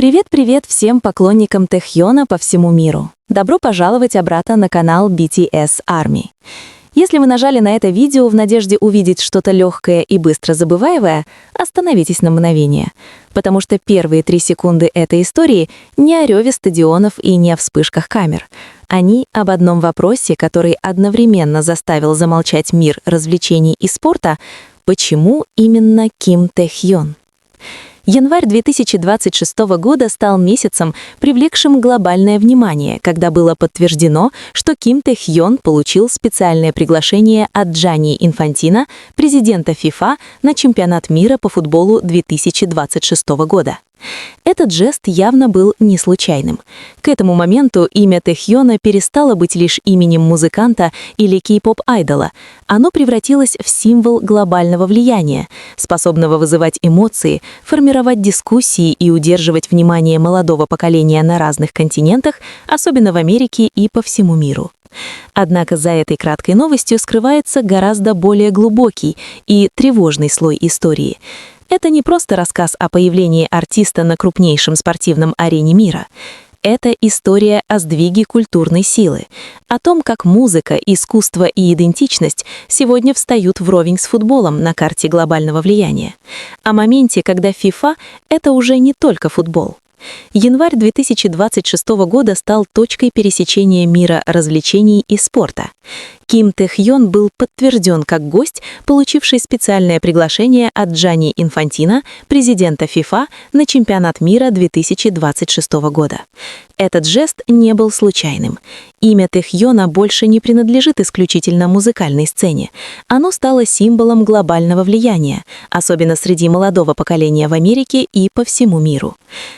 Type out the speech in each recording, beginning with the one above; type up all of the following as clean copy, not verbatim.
Привет-привет всем поклонникам Тэхёна по всему миру. Добро пожаловать обратно на канал BTS Army. Если вы нажали на это видео в надежде увидеть что-то легкое и быстро забываемое, остановитесь на мгновение, потому что первые 3 секунды этой истории не о реве стадионов и не о вспышках камер. Они об одном вопросе, который одновременно заставил замолчать мир развлечений и спорта: почему именно Ким Тэхьон? Январь 2026 года стал месяцем, привлекшим глобальное внимание, когда было подтверждено, что Ким Тэхьон получил специальное приглашение от Джанни Инфантино, президента ФИФА, на чемпионат мира по футболу 2026 года. Этот жест явно был не случайным. К этому моменту имя Тэхьона перестало быть лишь именем музыканта или кей-поп-айдола. Оно превратилось в символ глобального влияния, способного вызывать эмоции, формировать дискуссии и удерживать внимание молодого поколения на разных континентах, особенно в Америке и по всему миру. Однако за этой краткой новостью скрывается гораздо более глубокий и тревожный слой истории. Это не просто рассказ о появлении артиста на крупнейшем спортивном арене мира. Это история о сдвиге культурной силы, о том, как музыка, искусство и идентичность сегодня встают вровень с футболом на карте глобального влияния. О моменте, когда FIFA — это уже не только футбол. Январь 2026 года стал точкой пересечения мира развлечений и спорта. Ким Тэхьон был подтвержден как гость, получивший специальное приглашение от Джанни Инфантино, президента ФИФА, на чемпионат мира 2026 года. Этот жест не был случайным. Имя Тэхьона больше не принадлежит исключительно музыкальной сцене. Оно стало символом глобального влияния, особенно среди молодого поколения в Америке и по всему миру.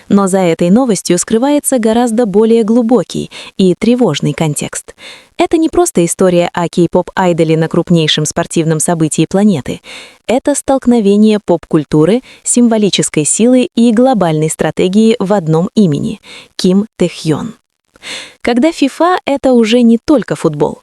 Но за этой новостью скрывается гораздо более глубокий и тревожный контекст. Это не просто история о кей-поп-айдоле на крупнейшем спортивном событии планеты. Это столкновение поп-культуры, символической силы и глобальной стратегии в одном имени — Ким Тэхьон. Когда FIFA — это уже не только футбол.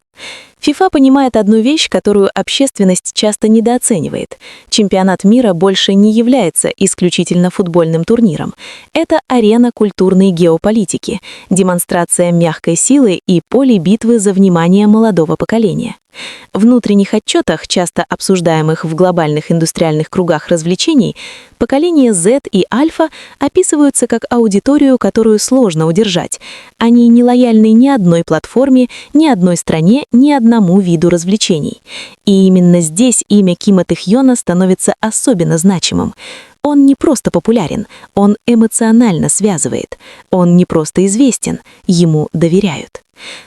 FIFA понимает одну вещь, которую общественность часто недооценивает. Чемпионат мира больше не является исключительно футбольным турниром. Это арена культурной геополитики, демонстрация мягкой силы и поле битвы за внимание молодого поколения. В внутренних отчетах, часто обсуждаемых в глобальных индустриальных кругах развлечений, поколение Z и Альфа описываются как аудиторию, которую сложно удержать. Они не лояльны ни одной платформе, ни одной стране, ни одному виду развлечений. И именно здесь имя Кима Тэхьона становится особенно значимым. Он не просто популярен, он эмоционально связывает. Он не просто известен, ему доверяют.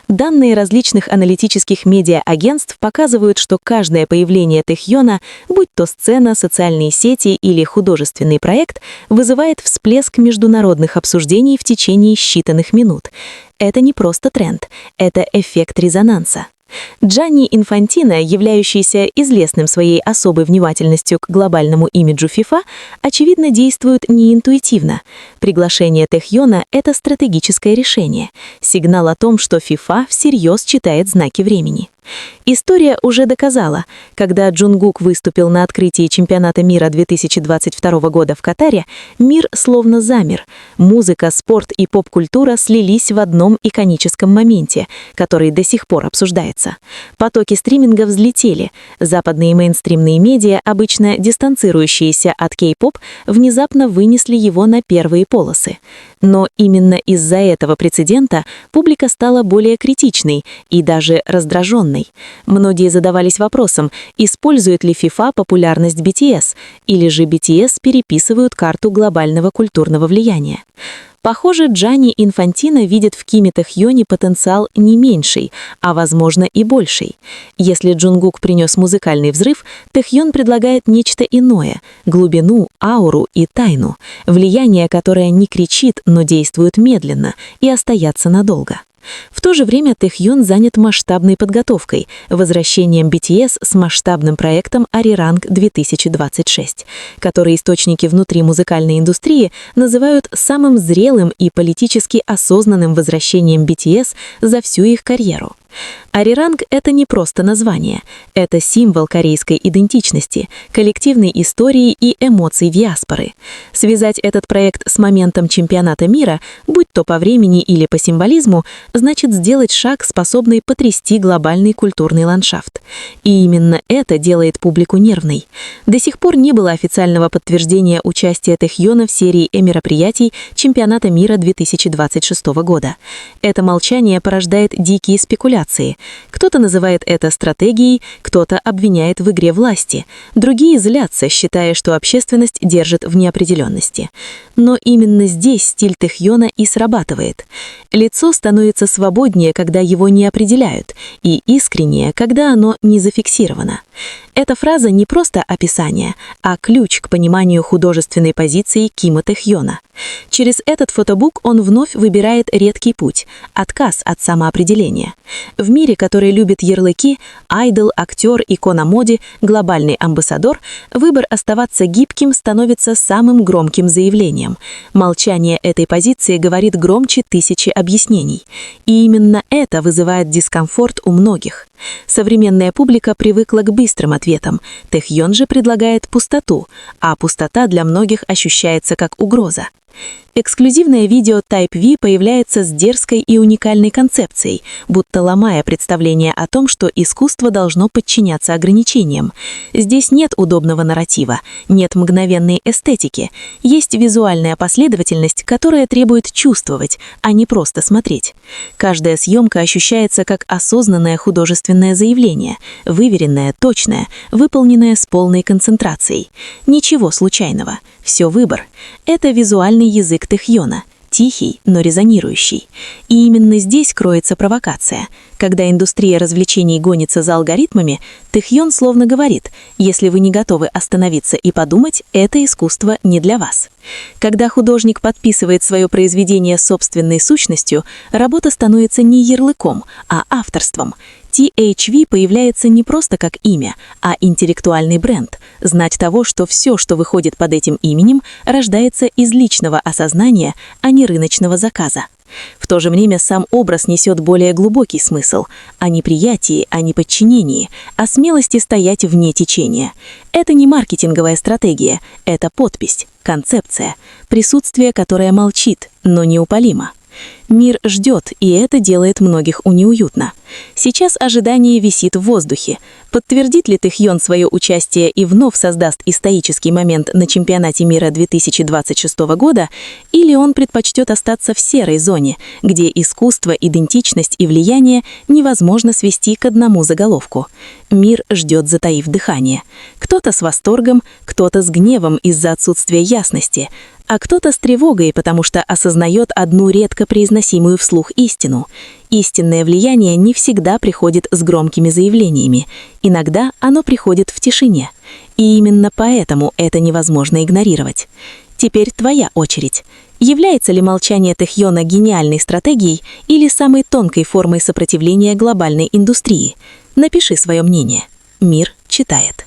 Данные различных аналитических медиа-агентств показывают, что каждое появление Тэхьона, будь то сцена, социальные сети или художественный проект, вызывает всплеск международных обсуждений в течение считанных минут. Это не просто тренд, это эффект резонанса. Джанни Инфантино, являющийся известным своей особой внимательностью к глобальному имиджу FIFA, очевидно, действует неинтуитивно. Приглашение Тэхьона — это стратегическое решение, сигнал о том, что FIFA всерьез читает знаки времени. История уже доказала, когда Джунгук выступил на открытии чемпионата мира 2022 года в Катаре, мир словно замер. Музыка, спорт и поп-культура слились в одном иконическом моменте, который до сих пор обсуждается. Потоки стриминга взлетели. Западные мейнстримные медиа, обычно дистанцирующиеся от кей-поп, внезапно вынесли его на первые полосы. Но именно из-за этого прецедента публика стала более критичной и даже раздраженной. Многие задавались вопросом, использует ли FIFA популярность BTS, или же BTS переписывают карту глобального культурного влияния. Похоже, Джанни Инфантино видит в Киме Тэхьоне потенциал не меньший, а, возможно, и больший. Если Джунгук принес музыкальный взрыв, Тэхьон предлагает нечто иное — глубину, ауру и тайну, влияние, которое не кричит, но действует медленно и остается надолго. В то же время Тэхьон занят масштабной подготовкой, возвращением BTS с масштабным проектом Arirang 2026, который источники внутри музыкальной индустрии называют самым зрелым и политически осознанным возвращением BTS за всю их карьеру. Arirang — это не просто название, это символ корейской идентичности, коллективной истории и эмоций диаспоры. Связать этот проект с моментом чемпионата мира, будь то по времени или по символизму, значит сделать шаг, способный потрясти глобальный культурный ландшафт. И именно это делает публику нервной. До сих пор не было официального подтверждения участия Тэхьона в серии мероприятий чемпионата мира 2026 года. Это молчание порождает дикие спекуляции. Кто-то называет это стратегией, кто-то обвиняет в игре власти, другие злятся, считая, что общественность держит в неопределенности. Но именно здесь стиль Тэхьона и срабатывает. Лицо становится свободнее, когда его не определяют, и искреннее, когда оно не зафиксировано. Эта фраза не просто описание, а ключ к пониманию художественной позиции Кима Тэхьона. Через этот фотобук он вновь выбирает редкий путь – отказ от самоопределения. В мире, который любит ярлыки, айдол, актер, икона моды, глобальный амбассадор, выбор оставаться гибким становится самым громким заявлением. Молчание этой позиции говорит громче тысячи объяснений. И именно это вызывает дискомфорт у многих. Современная публика привыкла к быстрым ответам. Тэхьон же предлагает пустоту, а пустота для многих ощущается как угроза. Эксклюзивное видео Type V появляется с дерзкой и уникальной концепцией, будто ломая представление о том, что искусство должно подчиняться ограничениям. Здесь нет удобного нарратива, нет мгновенной эстетики, есть визуальная последовательность, которая требует чувствовать, а не просто смотреть. Каждая съемка ощущается как осознанное художественное заявление, выверенное, точное, выполненное с полной концентрацией. Ничего случайного. Все выбор. Это визуальный язык Тэхьона, тихий, но резонирующий. И именно здесь кроется провокация. Когда индустрия развлечений гонится за алгоритмами, Тэхьон словно говорит: если вы не готовы остановиться и подумать, это искусство не для вас. Когда художник подписывает свое произведение собственной сущностью, работа становится не ярлыком, а авторством. THV появляется не просто как имя, а интеллектуальный бренд, знать того, что все, что выходит под этим именем, рождается из личного осознания, а не рыночного заказа. В то же время сам образ несет более глубокий смысл о неприятии, о неподчинении, о смелости стоять вне течения. Это не маркетинговая стратегия, это подпись, концепция, присутствие, которое молчит, но неупалимо. Мир ждет, и это делает многих неуютно. Сейчас ожидание висит в воздухе. Подтвердит ли Тэхьон свое участие и вновь создаст исторический момент на чемпионате мира 2026 года, или он предпочтет остаться в серой зоне, где искусство, идентичность и влияние невозможно свести к одному заголовку? Мир ждет, затаив дыхание. Кто-то с восторгом, кто-то с гневом из-за отсутствия ясности, а кто-то с тревогой, потому что осознает одну редко произносимую вслух истину. Истинное влияние не всегда приходит с громкими заявлениями. Иногда оно приходит в тишине. И именно поэтому это невозможно игнорировать. Теперь твоя очередь. Является ли молчание Тэхьона гениальной стратегией или самой тонкой формой сопротивления глобальной индустрии? Напиши свое мнение. Мир читает.